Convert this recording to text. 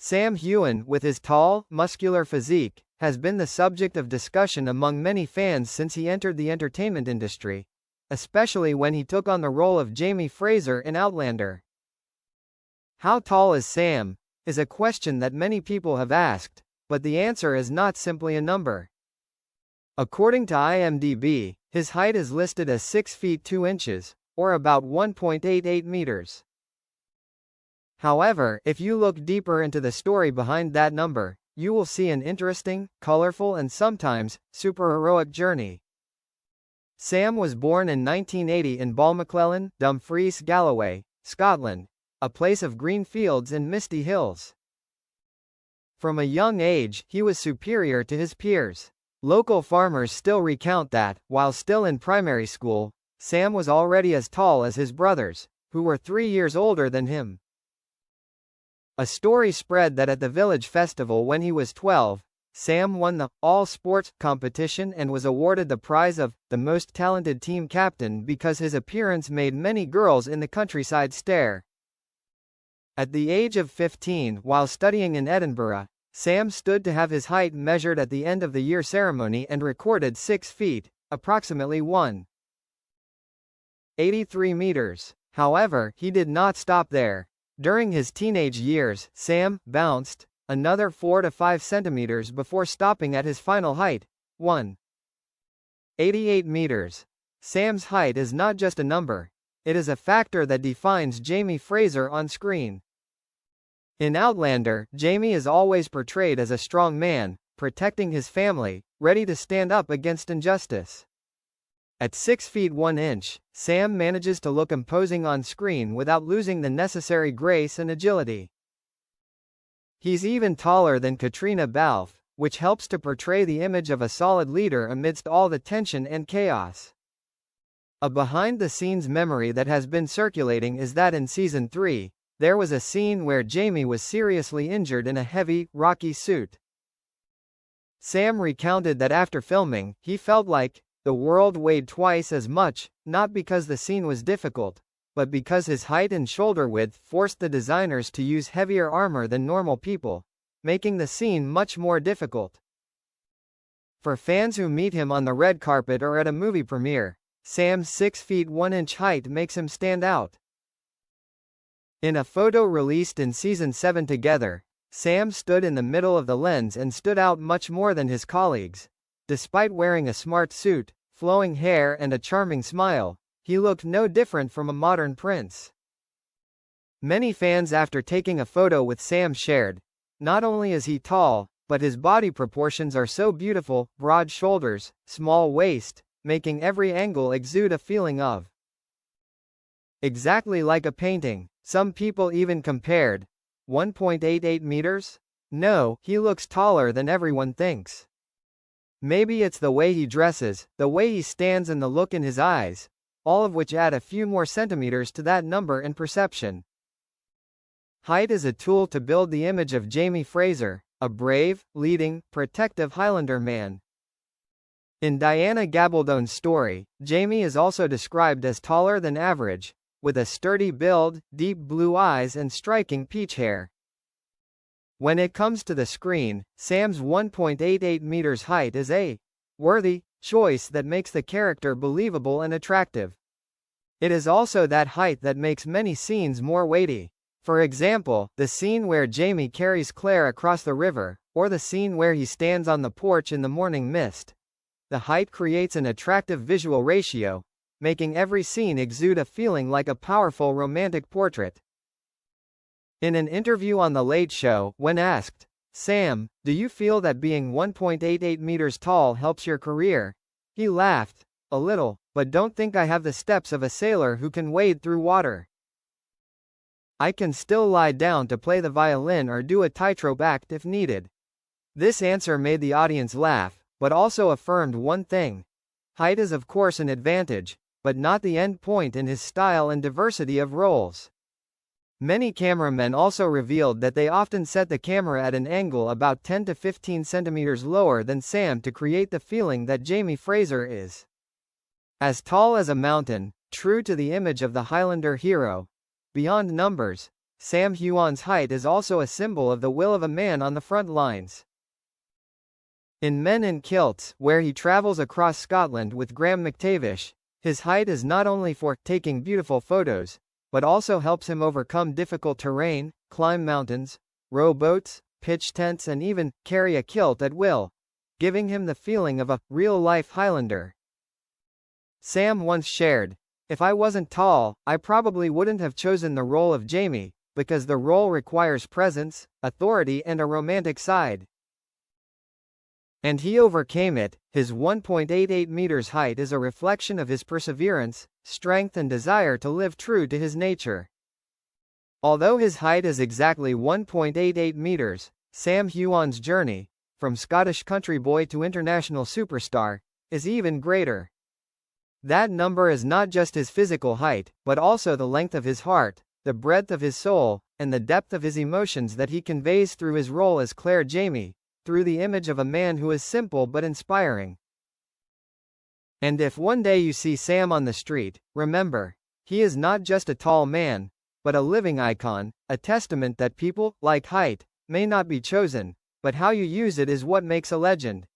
Sam Heughan, with his tall, muscular physique, has been the subject of discussion among many fans since he entered the entertainment industry, especially when he took on the role of Jamie Fraser in Outlander. How tall is Sam? Is a question that many people have asked, but the answer is not simply a number. According to IMDb, his height is listed as 6 feet 2 inches, or about 1.88 meters. However, if you look deeper into the story behind that number, you will see an interesting, colorful and sometimes, superheroic journey. Sam was born in 1980 in Balmaclellan, Dumfries, Galloway, Scotland, a place of green fields and misty hills. From a young age, he was superior to his peers. Local farmers still recount that, while still in primary school, Sam was already as tall as his brothers, who were 3 years older than him. A story spread that at the village festival when he was 12, Sam won the all-sports competition and was awarded the prize of the most talented team captain because his appearance made many girls in the countryside stare. At the age of 15, while studying in Edinburgh, Sam stood to have his height measured at the end of the year ceremony and recorded 6 feet, approximately 1.83 meters. However, he did not stop there. During his teenage years, Sam bounced another 4 to 5 centimeters before stopping at his final height, 1.88 meters. Sam's height is not just a number, it is a factor that defines Jamie Fraser on screen. In Outlander, Jamie is always portrayed as a strong man, protecting his family, ready to stand up against injustice. At 6 feet 1 inch, Sam manages to look imposing on screen without losing the necessary grace and agility. He's even taller than Katrina Balfe, which helps to portray the image of a solid leader amidst all the tension and chaos. A behind-the-scenes memory that has been circulating is that in Season 3, there was a scene where Jamie was seriously injured in a heavy, rocky suit. Sam recounted that after filming, he felt like the world weighed twice as much, not because the scene was difficult, but because his height and shoulder width forced the designers to use heavier armor than normal people, making the scene much more difficult. For fans who meet him on the red carpet or at a movie premiere, Sam's 6 feet 1 inch height makes him stand out. In a photo released in Season 7 together, Sam stood in the middle of the lens and stood out much more than his colleagues. Despite wearing a smart suit, flowing hair and a charming smile, he looked no different from a modern prince. Many fans after taking a photo with Sam shared, not only is he tall, but his body proportions are so beautiful, broad shoulders, small waist, making every angle exude a feeling of exactly like a painting. Some people even compared 1.88 meters? No, he looks taller than everyone thinks. Maybe it's the way he dresses, the way he stands and the look in his eyes, all of which add a few more centimeters to that number in perception. Height is a tool to build the image of Jamie Fraser, a brave, leading, protective Highlander man. In Diana Gabaldon's story, Jamie is also described as taller than average, with a sturdy build, deep blue eyes and striking peach hair. When it comes to the screen, Sam's 1.88 meters height is a worthy choice that makes the character believable and attractive. It is also that height that makes many scenes more weighty. For example, the scene where Jamie carries Claire across the river, or the scene where he stands on the porch in the morning mist. The height creates an attractive visual ratio, making every scene exude a feeling like a powerful romantic portrait. In an interview on The Late Show, when asked, "Sam, do you feel that being 1.88 meters tall helps your career?" he laughed, "A little, but don't think I have the steps of a sailor who can wade through water. I can still lie down to play the violin or do a tightrope act if needed." This answer made the audience laugh, but also affirmed one thing. Height is of course an advantage, but not the end point in his style and diversity of roles. Many cameramen also revealed that they often set the camera at an angle about 10 to 15 centimeters lower than Sam to create the feeling that Jamie Fraser is as tall as a mountain, true to the image of the Highlander hero. Beyond numbers, Sam Heughan's height is also a symbol of the will of a man on the front lines. In Men in Kilts, where he travels across Scotland with Graham McTavish, his height is not only for taking beautiful photos, but also helps him overcome difficult terrain, climb mountains, row boats, pitch tents and even carry a kilt at will, giving him the feeling of a real-life Highlander. Sam once shared, "If I wasn't tall, I probably wouldn't have chosen the role of Jamie, because the role requires presence, authority and a romantic side." And he overcame it. His 1.88 meters height is a reflection of his perseverance, strength and desire to live true to his nature. Although his height is exactly 1.88 meters, Sam Heughan's journey, from Scottish country boy to international superstar, is even greater. That number is not just his physical height, but also the length of his heart, the breadth of his soul, and the depth of his emotions that he conveys through his role as Claire Jamie, through the image of a man who is simple but inspiring. And if one day you see Sam on the street, remember, he is not just a tall man, but a living icon, a testament that people, like height, may not be chosen, but how you use it is what makes a legend.